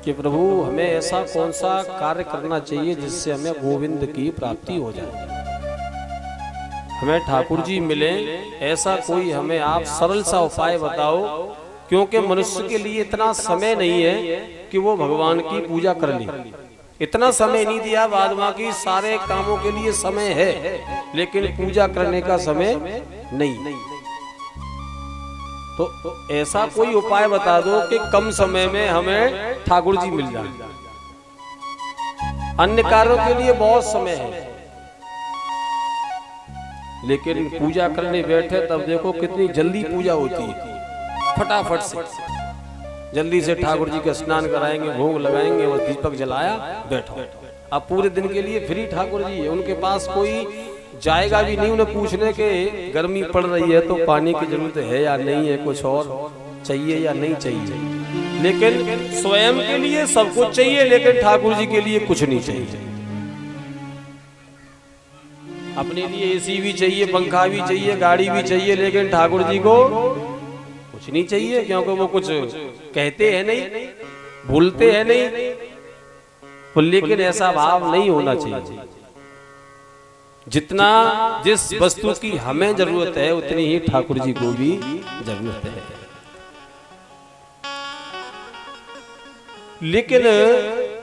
कि प्रभु हमें ऐसा कौन सा कार्य करना चाहिए जिससे हमें गोविंद की प्राप्ति हो जाए, हमें ठाकुर जी मिले, ऐसा कोई हमें आप सरल सा उपाय बताओ। क्योंकि मनुष्य के लिए इतना समय नहीं है कि वो भगवान की पूजा कर ले, इतना समय नहीं दिया। बाद बाकी सारे कामों के लिए समय है, लेकिन पूजा करने का समय नहीं। तो ऐसा कोई उपाय बता दो कि कम समय में हमें ठाकुर जी मिल जाए। अन्य कार्यों के लिए बहुत समय है, लेकिन पूजा करने बैठे तब देखो कितनी जल्दी पूजा होती है, फटाफट से जल्दी से ठाकुर जी का स्नान कराएंगे, भोग लगाएंगे और दीपक जलाया, बैठो। अब पूरे दिन के लिए फ्री ठाकुर जी है, उनके पास कोई जाएगा भी नहीं उन्हें पूछने के गर्मी पड़ रही है तो पानी की जरूरत है या नहीं है, कुछ और चाहिए या नहीं चाहिए। लेकिन स्वयं के लिए सब कुछ चाहिए, लेकिन ठाकुर जी के लिए कुछ नहीं चाहिए। अपने लिए एसी भी चाहिए, पंखा भी चाहिए, गाड़ी भी चाहिए, लेकिन ठाकुर जी को कुछ नहीं चाहिए, क्योंकि वो कुछ कहते हैं नहीं, भूलते हैं नहीं। लेकिन ऐसा भाव नहीं होना चाहिए। जितना जिस वस्तु की हमें जरूरत है उतनी ही ठाकुर जी को भी जरूरत है। लेकिन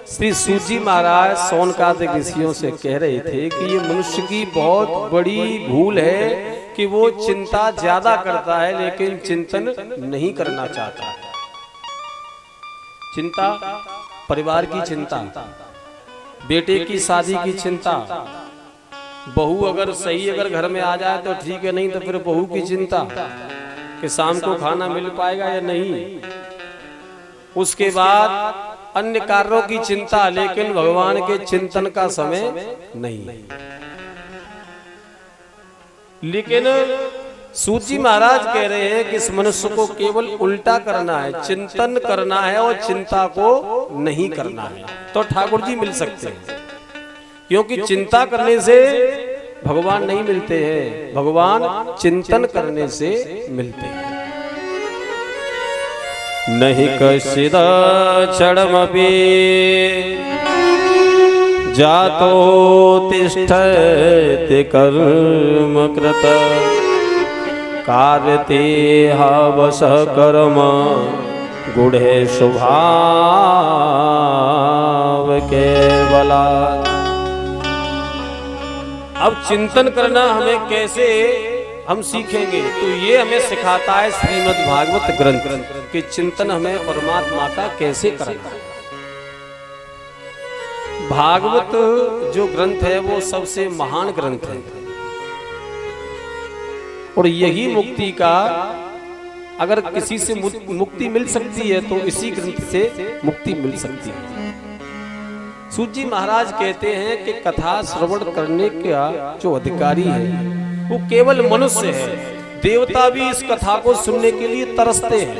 श्री सूजी महाराज सोनकादिक ऋषियों से कह रहे थे कि ये मनुष्य की बहुत बड़ी भूल है कि वो चिंता ज्यादा करता है, लेकिन चिंतन नहीं करना चाहता। चिंता, परिवार की चिंता, बेटे की शादी की चिंता, बहू अगर सही अगर घर में आ जाए तो ठीक है, नहीं तो फिर बहू की चिंता कि शाम को खाना मिल पाएगा या नहीं। उसके बाद अन्य कार्यों की चिंता, लेकिन भगवान के चिंतन का समय नहीं। लेकिन सूजी महाराज कह रहे हैं कि इस मनुष्य को केवल उल्टा करना है, चिंतन करना है और चिंता को नहीं करना है, तो ठाकुर जी मिल सकते हैं। क्योंकि चिंता करने से भगवान नहीं मिलते हैं, भगवान चिंतन करने से मिलते हैं। नहीं कशिदा क्षणमपि जातो तिष्ठति कर्म कृत कार्यते हवस कर्म गुढ़े स्वभाव केवला। अब चिंतन करना हमें कैसे हम सीखेंगे, तो ये हमें सिखाता है श्रीमद् भागवत ग्रंथ कि चिंतन हमें परमात्मा का कैसे करना है। भागवत जो ग्रंथ है वो सबसे महान ग्रंथ है, और यही मुक्ति का, अगर किसी से मुक्ति मिल सकती है तो इसी ग्रंथ से मुक्ति मिल सकती है। सूजी महाराज कहते हैं कि कथा श्रवण करने का जो अधिकारी है वो केवल मनुष्य है, देवता भी इस कथा को सुनने के लिए तरसते हैं।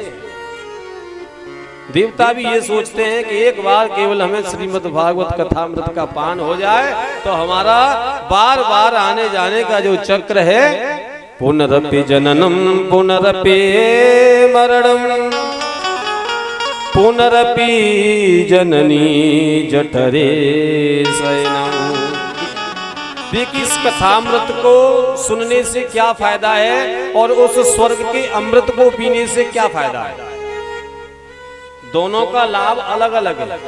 देवता भी ये सोचते हैं कि एक बार केवल हमें श्रीमद् भागवत कथामृत का पान हो जाए तो हमारा बार बार आने जाने का जो चक्र है, पुनरपि जननम पुनरपि मरणम पुनरपि जननी जठरे शयनम। देखिए इस कथामृत को सुनने से क्या फायदा है और उस स्वर्ग के अमृत को पीने से क्या फायदा है। दोनों का लाभ अलग अलग है।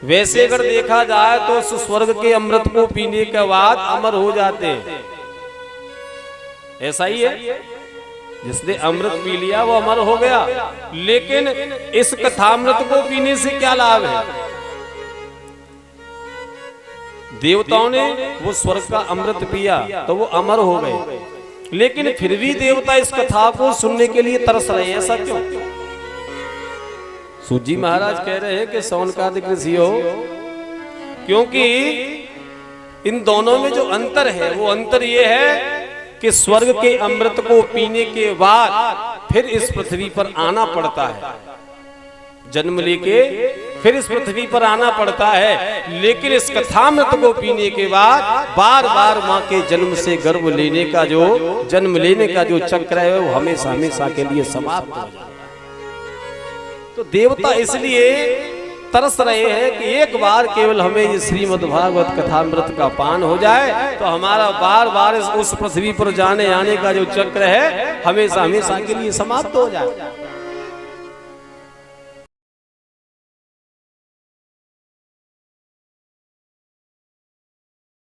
वैसे अगर देखा जाए तो उस स्वर्ग के अमृत को पीने के बाद अमर हो जाते हैं, ऐसा ही है, जिसने अमृत पी लिया वो अमर हो गया। लेकिन इस कथामृत को पीने से क्या लाभ है। देवताओं ने वो स्वर्ग का अमृत पिया तो वो अमर हो गए, लेकिन फिर भी देवता इस कथा को सुनने के लिए तरस रहे हैं, ऐसा क्यों। सूजी महाराज कह रहे हैं कि सौनकादिक ऋषियों, क्योंकि इन दोनों में जो अंतर है वो अंतर ये है कि स्वर्ग के अमृत को पीने के बाद फिर इस पृथ्वी पर आना पड़ता है, जन्म लेके फिर इस पृथ्वी पर आना पड़ता है। लेकिन इस कथामृत को पीने के बाद बार बार माँ के जन्म से गर्भ लेने का जो जन्म लेने का जो चक्र है वो हमेशा हमेशा के लिए समाप्त हो जाता है। तो देवता इसलिए तरस रहे हैं कि एक बार केवल हमें ये श्रीमद् भागवत कथामृत का पान हो जाए तो हमारा बार बार उस पृथ्वी पर जाने आने का जो चक्र है हमेशा हमेशा के लिए समाप्त हो जाए।